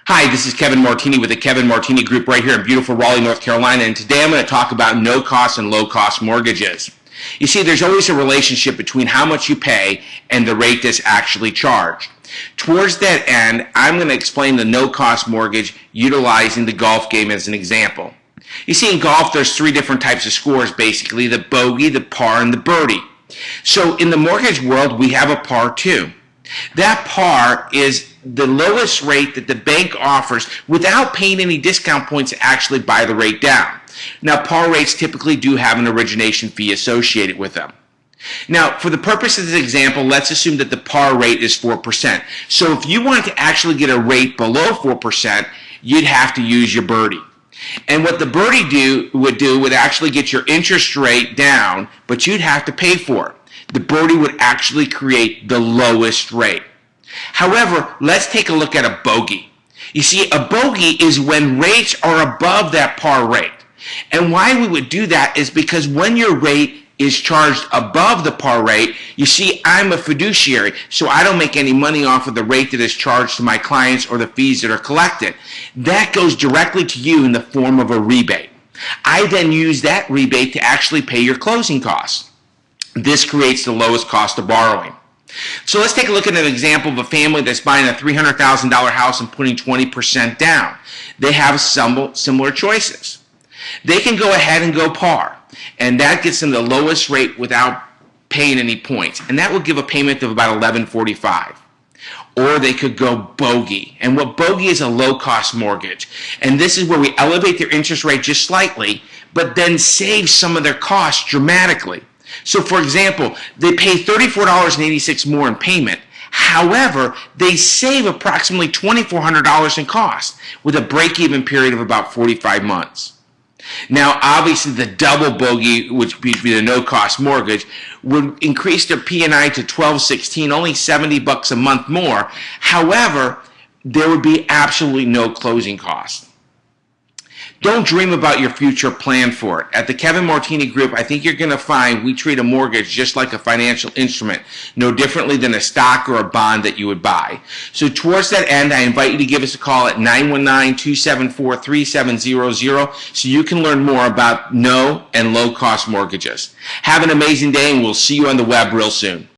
Hi, this is Kevin Martini with the Kevin Martini Group right here in beautiful Raleigh, North Carolina, and today I'm going to talk about no-cost and low-cost mortgages. You see, there's always a relationship between how much you pay and the rate that's actually charged. Towards that end, I'm going to explain the no-cost mortgage utilizing the golf game as an example. You see, in golf, there's three different types of scores, basically, the bogey, the par, and the birdie. So in the mortgage world, we have a par 2. That par is the lowest rate that the bank offers without paying any discount points to actually buy the rate down. Now, par rates typically do have an origination fee associated with them. Now, for the purpose of this example, let's assume that the par rate is 4%. So if you wanted to actually get a rate below 4%, you'd have to use your birdie. And what the birdie would actually get your interest rate down, but you'd have to pay for it. The birdie would actually create the lowest rate. However, let's take a look at a bogey. You see, a bogey is when rates are above that par rate. And why we would do that is because when your rate is charged above the par rate, you see, I'm a fiduciary, so I don't make any money off of the rate that is charged to my clients or the fees that are collected. That goes directly to you in the form of a rebate. I then use that rebate to actually pay your closing costs. This creates the lowest cost of borrowing. So let's take a look at an example of a family that's buying a $300,000 house and putting 20% down. They have similar choices. They can go ahead and go par, and that gets them the lowest rate without paying any points, and that will give a payment of about $11.45. Or they could go bogey, and what bogey is a low-cost mortgage, and this is where we elevate their interest rate just slightly, but then save some of their costs dramatically. So, for example, they pay $34.86 more in payment. However, they save approximately $2,400 in cost with a break-even period of about 45 months. Now, obviously, the double bogey, which would be the no-cost mortgage, would increase their P&I to $1,216, only $70 a month more. However, there would be absolutely no closing costs. Don't dream about your future, plan for it. At the Kevin Martini Group, I think you're going to find we treat a mortgage just like a financial instrument, no differently than a stock or a bond that you would buy. So towards that end, I invite you to give us a call at 919-274-3700 so you can learn more about no and low-cost mortgages. Have an amazing day, and we'll see you on the web real soon.